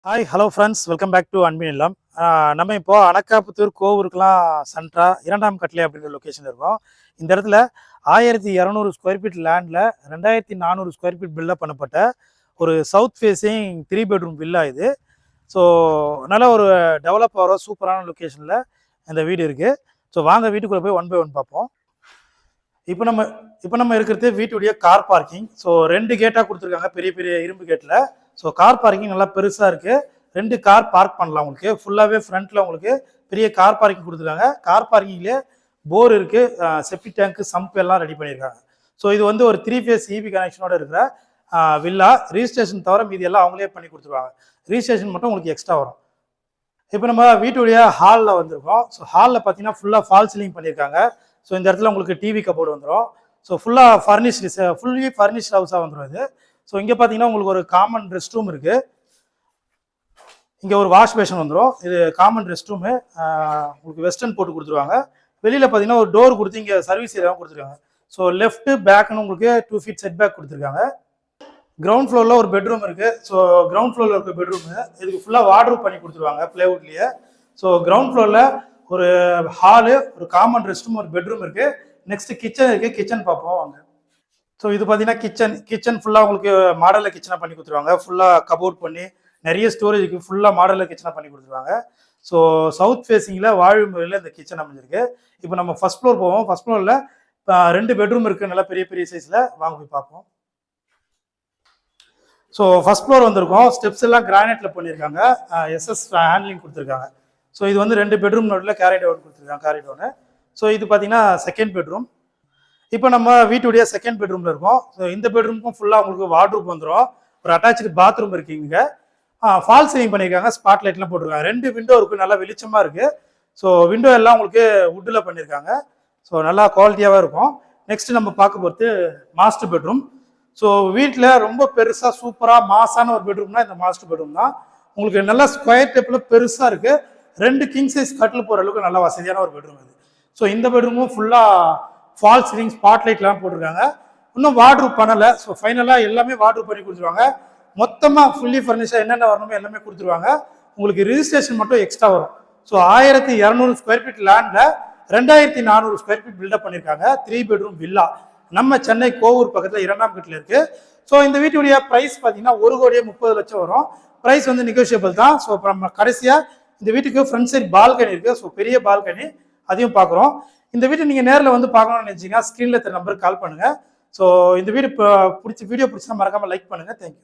Hi hello friends, welcome back to அன்பின் இல்லம். நம்ம இப்போ அனக்காபுத்தூர் கோவூருக்குலாம் சென்ட்ரா 2ஆம் கட்லை அப்படின்ற லொக்கேஷன் இருக்கோம். இந்த இடத்துல 1200 ஸ்கொயர் ஃபீட் லேண்டில் 2400 ஸ்கொயர் ஃபீட் பில்டப் பண்ணப்பட்ட ஒரு சவுத் ஃபேஸிங் 3 பெட்ரூம் வில்லா இது. ஸோ நல்ல ஒரு டெவலப் ஆகிற சூப்பரான லொக்கேஷனில் இந்த வீடு இருக்குது. ஸோ வாங்க வீட்டுக்குள்ளே போய் ஒன் பை ஒன் பார்ப்போம். இப்போ நம்ம இருக்கிறது வீட்டுடைய கார் பார்க்கிங். ஸோ 2 கேட்டாக கொடுத்துருக்காங்க, பெரிய பெரிய இரும்பு கேட்டில். ஸோ கார் பார்க்கிங் நல்லா பெருசாக இருக்குது. 2 கார் பார்க் பண்ணலாம். உங்களுக்கு ஃபுல்லாகவே ஃப்ரண்ட்டில் உங்களுக்கு பெரிய கார் பார்க்கிங் கொடுத்துருக்காங்க. கார் பார்க்கிங்லேயே போர் இருக்குது, செப்டிக் டேங்க்கு, சம்ப் எல்லாம் ரெடி பண்ணியிருக்காங்க. ஸோ இது வந்து ஒரு 3 ஃபேஸ் இபி கனெக்ஷனோட இருக்கிற வில்லா. ரிஜிஸ்ட்ரேஷன் தவிர மீதி எல்லாம் அவங்களே பண்ணி கொடுத்துருவாங்க. ரிஜிஸ்ட்ரேஷன் மட்டும் உங்களுக்கு எக்ஸ்ட்ரா வரும். இப்போ நம்ம வீட்டுடைய ஹாலில் வந்திருக்கோம். ஸோ ஹாலில் பார்த்தீங்கன்னா ஃபுல்லாக ஃபால் சீலிங் பண்ணியிருக்காங்க. ஸோ இந்த இடத்துல உங்களுக்கு டிவி கபோர்டு வந்துடும். ஸோ ஃபுல்லாக ஃபுல்லி ஃபர்னிஷ்ட் ஹவுஸாக வந்துடும் இது. ஸோ இங்கே பார்த்தீங்கன்னா உங்களுக்கு ஒரு காமன் ரெஸ்ட் ரூம் இருக்குது. இங்கே ஒரு வாஷ் பேஷன் வந்துடும். இது காமன் ரெஸ்ட் ரூமு. உங்களுக்கு வெஸ்டர்ன் போட்டு கொடுத்துருவாங்க. வெளியில் பார்த்தீங்கன்னா ஒரு டோர் கொடுத்து இங்கே சர்வீஸ் ஏரியாவும் கொடுத்துருக்காங்க. ஸோ லெஃப்ட் பேக்னு உங்களுக்கு 2 ஃபீட் செட் பேக் கொடுத்துருக்காங்க. கிரவுண்ட் ஃப்ளோரில் ஒரு பெட்ரூம் இருக்குது. ஸோ கிரவுண்ட் ஃப்ளோரில் இருக்க பெட்ரூமு இதுக்கு ஃபுல்லாக வார்ட்ரூப் பண்ணி கொடுத்துருவாங்க பிளேவுட்லேயே. ஸோ கிரவுண்ட் ஃப்ளோரில் ஒரு ஹாலு, ஒரு காமன் ரெஸ்ட் ரூம், ஒரு பெட்ரூம் இருக்குது. நெக்ஸ்ட் கிச்சன் இருக்குது. கிச்சன் பார்ப்போம் வாங்க. ஸோ இது பார்த்தீங்கன்னா கிச்சன் ஃபுல்லாக உங்களுக்கு மாடலில் கிச்சனாக பண்ணி கொடுத்துருவாங்க. ஃபுல்லாக கபோர்ட் பண்ணி நிறைய ஸ்டோரேஜுக்கு ஃபுல்லாக மாடலில் கிச்சனாக பண்ணி கொடுத்துருவாங்க. ஸோ சவுத் ஃபேஸிங்கில் வாழும் முறையில் இந்த கிச்சன் அமைஞ்சிருக்கு. இப்போ நம்ம ஃபர்ஸ்ட் ஃப்ளோர் போவோம். ஃபர்ஸ்ட் ஃப்ளோரில் 2 பெட்ரூம் இருக்குது, நல்லா பெரிய பெரிய சைஸில். வாங்க போய் பார்ப்போம். ஸோ ஃபர்ஸ்ட் ஃப்ளோர் வந்திருக்கோம். ஸ்டெப்ஸ் எல்லாம் கிரானைட்டில் பண்ணியிருக்காங்க. எஸ்எஸ் ஹேண்ட்லிங் கொடுத்துருக்காங்க. ஸோ இது வந்து 2 பெட்ரூம் நோட்டில் கேரிடோர் கொடுத்துருக்காங்க, கேரிடோர். ஸோ இது பார்த்தீங்கன்னா செகண்ட் பெட்ரூம். இப்போ நம்ம வீட்டுடைய செகண்ட் பெட்ரூமில் இருக்கோம். ஸோ இந்த பெட்ரூமுக்கும் ஃபுல்லாக உங்களுக்கு வார்ட்ரூப் வந்துடும். ஒரு அட்டாச்சு பாத்ரூம் இருக்குது. இங்கே ஃபால் சீலிங் பண்ணியிருக்காங்க, ஸ்பாட் லைட்லாம் போட்டிருக்காங்க. 2 விண்டோ இருக்குது, நல்லா வெளிச்சமாக இருக்குது. ஸோ விண்டோ எல்லாம் உங்களுக்கு வுட்டில் பண்ணியிருக்காங்க. ஸோ நல்லா குவாலிட்டியாகவே இருக்கும். நெக்ஸ்ட் நம்ம பார்க்க போகிறது மாஸ்டர் பெட்ரூம். ஸோ வீட்டில் ரொம்ப பெருசாக சூப்பராக மாசான ஒரு பெட்ரூம்னா இந்த மாஸ்டர் பெட்ரூம் தான். உங்களுக்கு நல்லா ஸ்கொயர் டைப்பில் பெருசாக இருக்குது. 2 கிங் சைஸ் கட்டில் போகிற அளவுக்கு நல்லா வசதியான ஒரு பெட்ரூம் இது. ஸோ இந்த பெட்ரூமும் ஃபுல்லாக ஃபால் சீலிங், ஸ்பாட் லைட்லாம் போட்டிருக்காங்க. இன்னும் வார்ட்ரூப் பண்ணலை. ஸோ ஃபைனலாக எல்லாமே வார்ட்ரூப் பண்ணி கொடுத்துருவாங்க. மொத்தமாக ஃபுல்லி ஃபர்னிஷாக என்னென்ன வரணுமோ எல்லாமே கொடுத்துருவாங்க. உங்களுக்கு ரிஜிஸ்ட்ரேஷன் மட்டும் எக்ஸ்ட்ரா வரும். ஸோ 1200 ஸ்கொயர் ஃபீட் லேண்டில் 2400 ஸ்கொயர் ஃபீட் பில்டப் பண்ணியிருக்காங்க. 3 பெட்ரூம் வில்லா. நம்ம சென்னை கோவூர் பக்கத்தில் 2ஆம் கட்டில் இருக்குது. ஸோ இந்த வீட்டுடைய ப்ரைஸ் பார்த்தீங்கன்னா 1,30,00,000 வரும். ப்ரைஸ் வந்து நெகோஷியபிள் தான். ஸோ இப்போ நம்ம கடைசியாக இந்த வீட்டுக்கு ஃப்ரண்ட் சைட் பால்கனி இருக்குது. ஸோ பெரிய பால்கனி, அதையும் பார்க்குறோம். இந்த வீட்டை நீங்கள் நேரில் வந்து பார்க்கணும்னு நினச்சிங்கன்னா ஸ்க்ரீனில் இருக்கிற நம்பருக்கு கால் பண்ணுங்கள். ஸோ இந்த வீடியோ பிடிச்சா மறக்காமல் லைக் பண்ணுங்கள். தேங்க்யூ.